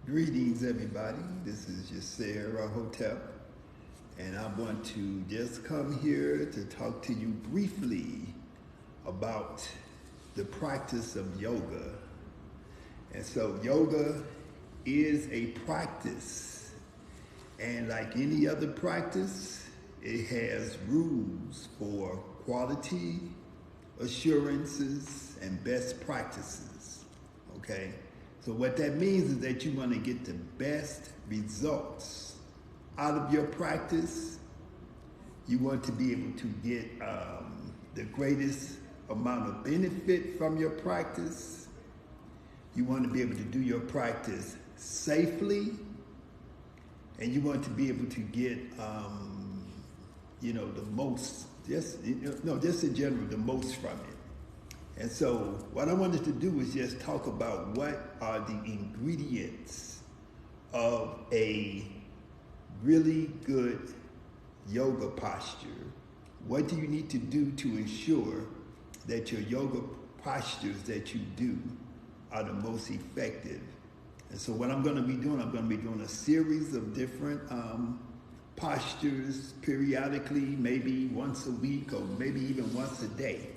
Greetings, everybody. This is Yasser Hotel, and I want to just come here to talk to you briefly about the practice of yoga. And so, yoga is a practice, and like any other practice, it has rules for quality assurances and best practices. Okay? So what that means is that you want to get the best results out of your practice. You want to be able to get the greatest amount of benefit from your practice. You want to be able to do your practice safely, and you want to be able to get, the most, just in general, the most from it. And so what I wanted to do is just talk about what are the ingredients of a really good yoga posture. What do you need to do to ensure that your yoga postures that you do are the most effective? And so what I'm going to be doing a series of different postures periodically, maybe once a week or maybe even once a day.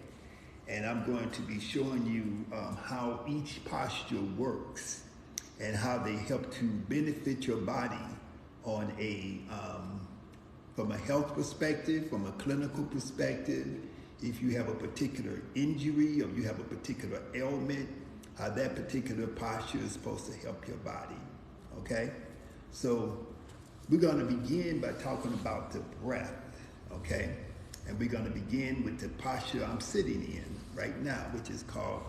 And I'm going to be showing you how each posture works and how they help to benefit your body on from a health perspective, from a clinical perspective. If you have a particular injury or you have a particular ailment, how that particular posture is supposed to help your body, okay? So we're gonna begin by talking about the breath, okay? And we're going to begin with the posture I'm sitting in right now, which is called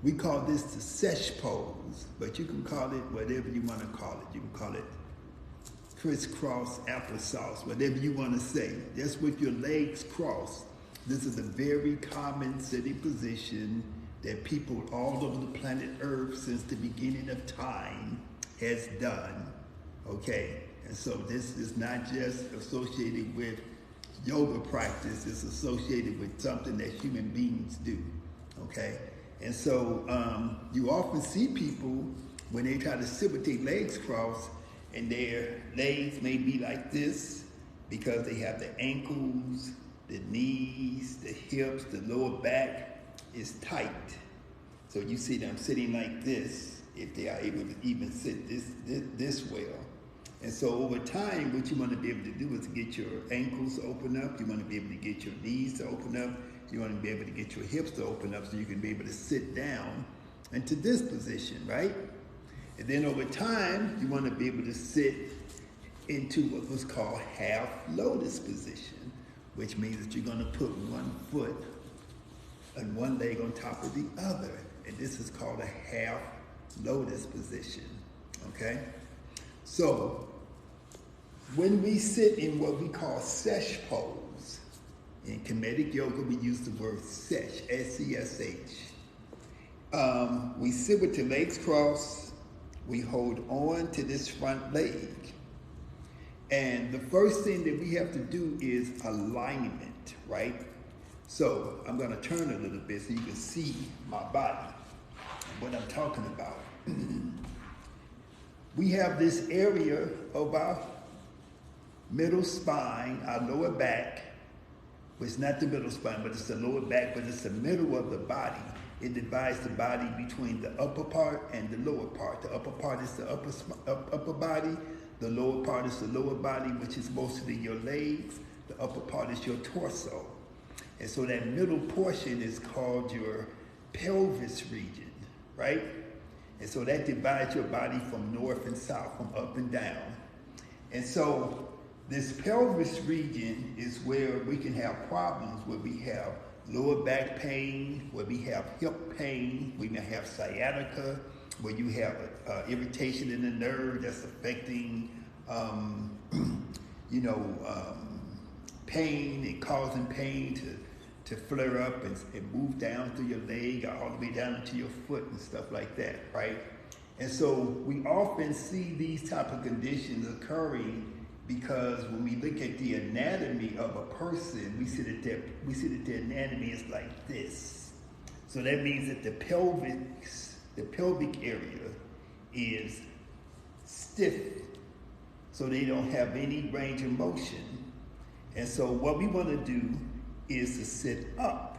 we call this the sesh pose, but you can call it whatever you want to call it. You can call it crisscross applesauce, whatever you want to say. Just with your legs crossed. This is a very common sitting position that people all over the planet Earth since the beginning of time has done, okay? And so this is not just associated with yoga practice, is associated with something that human beings do, okay? And so you often see people when they try to sit with their legs crossed and their legs may be like this because they have the ankles, the knees, the hips, the lower back is tight. So you see them sitting like this if they are able to even sit this well. And so over time, what you want to be able to do is get your ankles to open up. You want to be able to get your knees to open up. You want to be able to get your hips to open up so you can be able to sit down into this position, right? And then over time, you want to be able to sit into what was called half lotus position, which means that you're going to put one foot and one leg on top of the other. And this is called a half lotus position, okay? So, when we sit in what we call sesh pose, in KEMETIC yoga we use the word sesh, S-E-S-H. We sit with the legs crossed, we hold on to this front leg. And the first thing that we have to do is alignment, right? So, I'm gonna turn a little bit so you can see my body, what I'm talking about. We have this area of our middle spine, our lower back. Well, it's not the middle spine, but it's the lower back, but it's the middle of the body. It divides the body between the upper part and the lower part. The upper part is the upper body. The lower part is the lower body, which is mostly your legs. The upper part is your torso. And so that middle portion is called your pelvis region, right? And so that divides your body from north and south, from up and down. And so this pelvis region is where we can have problems, where we have lower back pain, where we have hip pain, we may have sciatica, where you have irritation in the nerve that's affecting, pain and causing pain to flare up and move down through your leg all the way down into your foot and stuff like that, right? And so we often see these type of conditions occurring because when we look at the anatomy of a person, we see that the anatomy is like this. So that means that the pelvic area is stiff, so they don't have any range of motion. And so what we want to do is to sit up,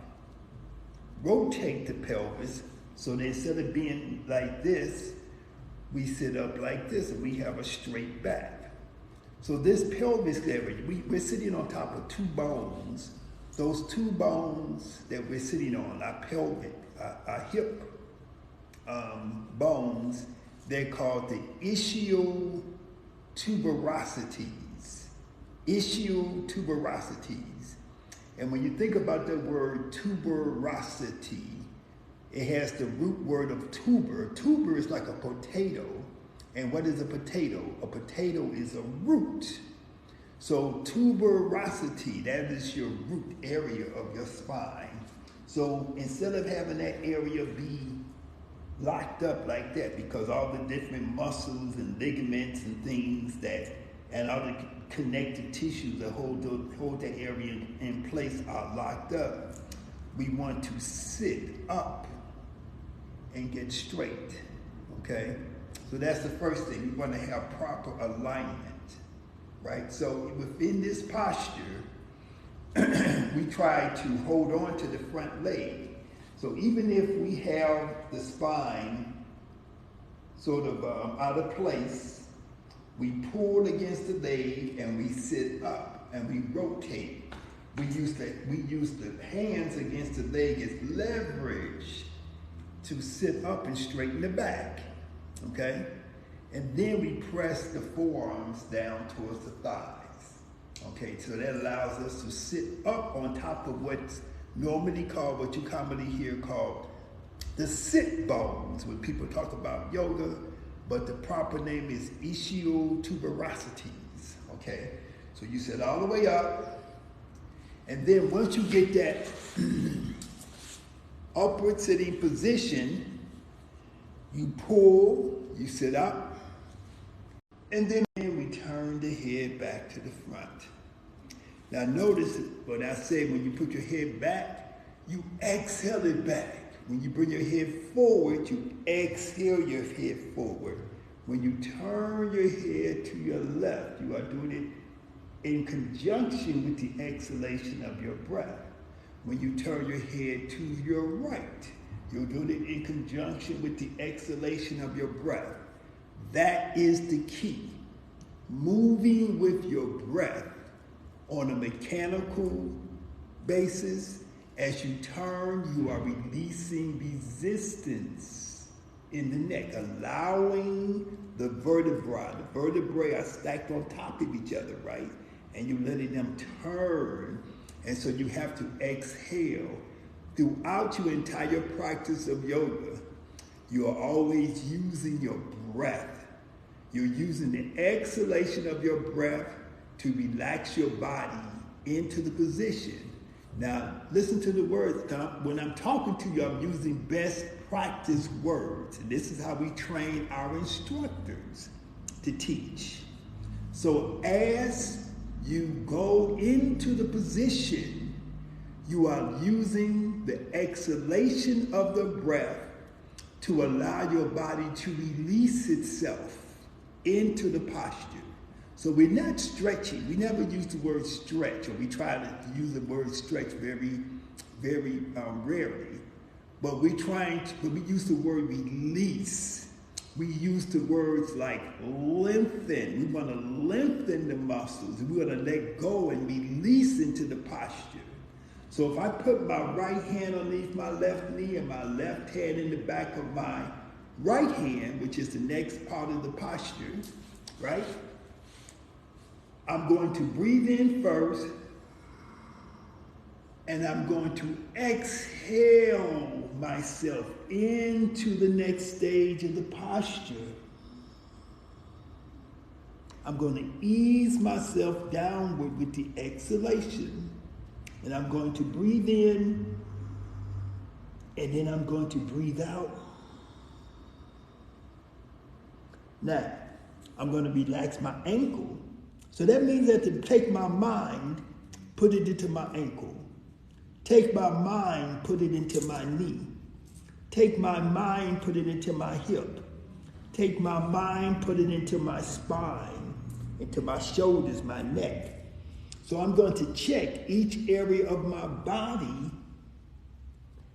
rotate the pelvis, so that instead of being like this, we sit up like this and we have a straight back. So this pelvis area, we're sitting on top of two bones. Those two bones that we're sitting on, our pelvic, our hip bones, they're called the ischial tuberosities. Ischial tuberosities. And when you think about the word tuberosity, it has the root word of tuber. Tuber is like a potato. And what is a potato? A potato is a root. So tuberosity, that is your root area of your spine. So instead of having that area be locked up like that, because all the different muscles and ligaments and things that, and all the connective tissues that hold that area in place are locked up, we want to sit up and get straight, okay? So that's the first thing. We want to have proper alignment, right? So within this posture, we try to hold on to the front leg. So even if we have the spine sort of out of place, we pull against the leg and we sit up and we rotate. We use the hands against the leg as leverage to sit up and straighten the back, okay? And then we press the forearms down towards the thighs, okay? So that allows us to sit up on top of what's normally called, what you commonly hear called the sit bones when people talk about yoga, but the proper name is ischial tuberosities, okay? So you sit all the way up, and then once you get that upward sitting position, you pull, you sit up, and then we turn the head back to the front. Now notice what I said, when you put your head back, you exhale it back. When you bring your head forward, you exhale your head forward. When you turn your head to your left, you are doing it in conjunction with the exhalation of your breath. When you turn your head to your right, you're doing it in conjunction with the exhalation of your breath. That is the key. Moving with your breath on a mechanical basis. As you turn, you are releasing resistance in the neck, allowing the vertebrae are stacked on top of each other, right? And you're letting them turn. And so you have to exhale. Throughout your entire practice of yoga, you are always using your breath. You're using the exhalation of your breath to relax your body into the position. Now, listen to the words. When I'm talking to you, I'm using best practice words. And this is how we train our instructors to teach. So as you go into the position, you are using the exhalation of the breath to allow your body to release itself into the posture. So we're not stretching. We never use the word stretch, or we try to use the word stretch very, very rarely. But we use the word release. We use the words like lengthen. We want to lengthen the muscles. We want to let go and release into the posture. So if I put my right hand underneath my left knee and my left hand in the back of my right hand, which is the next part of the posture, right? I'm going to breathe in first, and I'm going to exhale myself into the next stage of the posture. I'm going to ease myself downward with the exhalation, and I'm going to breathe in, and then I'm going to breathe out. Now, I'm going to relax my ankle. So that means that to take my mind, put it into my ankle. Take my mind, put it into my knee. Take my mind, put it into my hip. take my mind, put it into my spine, into my shoulders, my neck. So I'm going to check each area of my body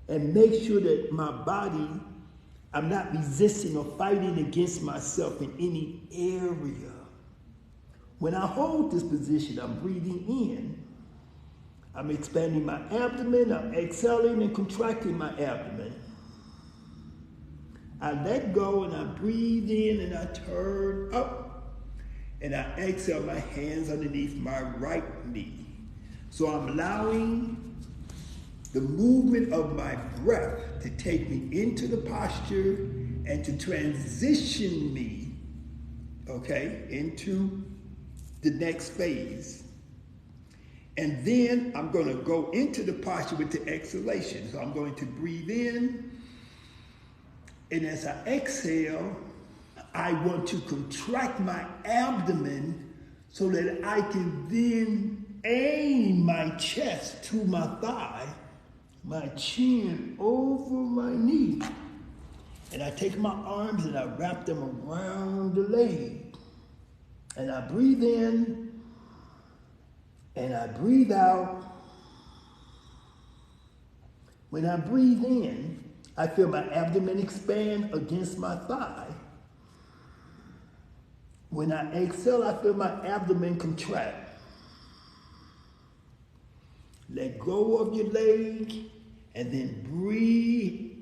and make sure that my body, I'm not resisting or fighting against myself in any area. When I hold this position, I'm breathing in. I'm expanding my abdomen, I'm exhaling and contracting my abdomen. I let go and I breathe in and I turn up. And I exhale my hands underneath my right knee. So I'm allowing the movement of my breath to take me into the posture and to transition me, okay, into the next phase. And then I'm going to go into the posture with the exhalation. So I'm going to breathe in. And as I exhale, I want to contract my abdomen so that I can then aim my chest to my thigh, my chin over my knee. And I take my arms and I wrap them around the leg. And I breathe in and I breathe out. When I breathe in, I feel my abdomen expand against my thigh. When I exhale, I feel my abdomen contract. Let go of your leg and then breathe.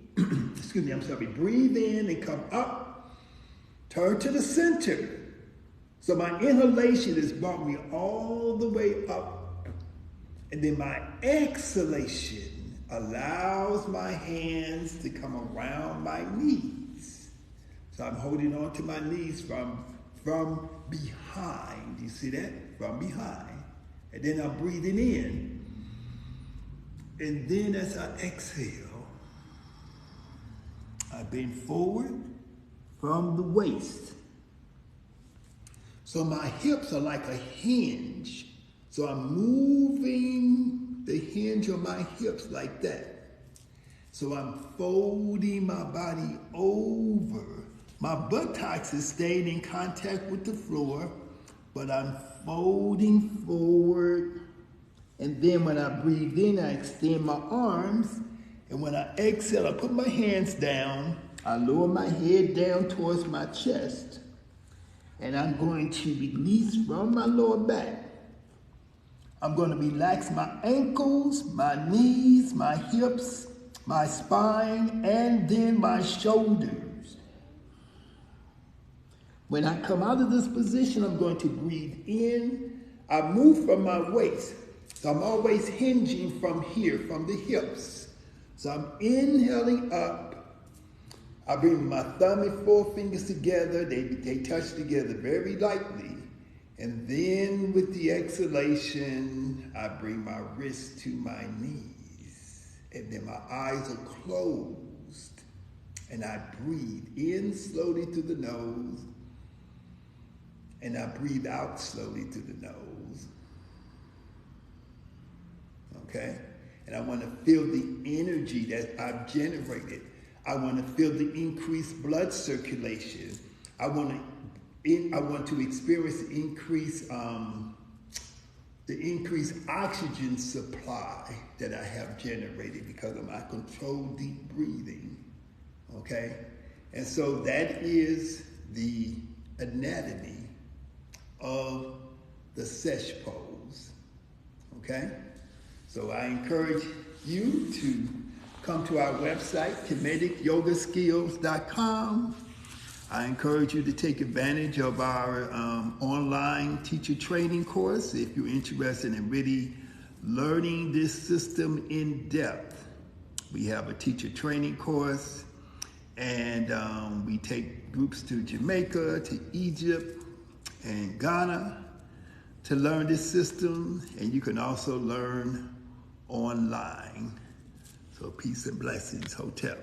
Breathe in and come up. Turn to the center. So my inhalation has brought me all the way up. And then my exhalation allows my hands to come around my knees. So I'm holding on to my knees from behind. You see that? From behind. And then I'm breathing in. And then as I exhale, I bend forward from the waist. So my hips are like a hinge. So I'm moving the hinge of my hips like that. So I'm folding my body over. My buttocks is staying in contact with the floor, but I'm folding forward. And then when I breathe in, I extend my arms. And when I exhale, I put my hands down. I lower my head down towards my chest. And I'm going to release from my lower back. I'm going to relax my ankles, my knees, my hips, my spine, and then my shoulders. When I come out of this position, I'm going to breathe in. I move from my waist. So I'm always hinging from here, from the hips. So I'm inhaling up. I bring my thumb and forefingers together. They touch together very lightly. And then with the exhalation, I bring my wrist to my knees. And then my eyes are closed. And I breathe in slowly through the nose. And I breathe out slowly through the nose. Okay? And I want to feel the energy that I've generated. I want to feel the increased blood circulation. I want to experience the increased oxygen supply that I have generated because of my controlled deep breathing. Okay? And so that is the anatomy of the sesh pose. Okay? So I encourage you to come to our website, KEMETICYogaSkills.com. I encourage you to take advantage of our online teacher training course if you're interested in really learning this system in depth. We have a teacher training course, and we take groups to Jamaica, to Egypt, and Ghana to learn this system, and you can also learn online. So peace and blessings, Hotel.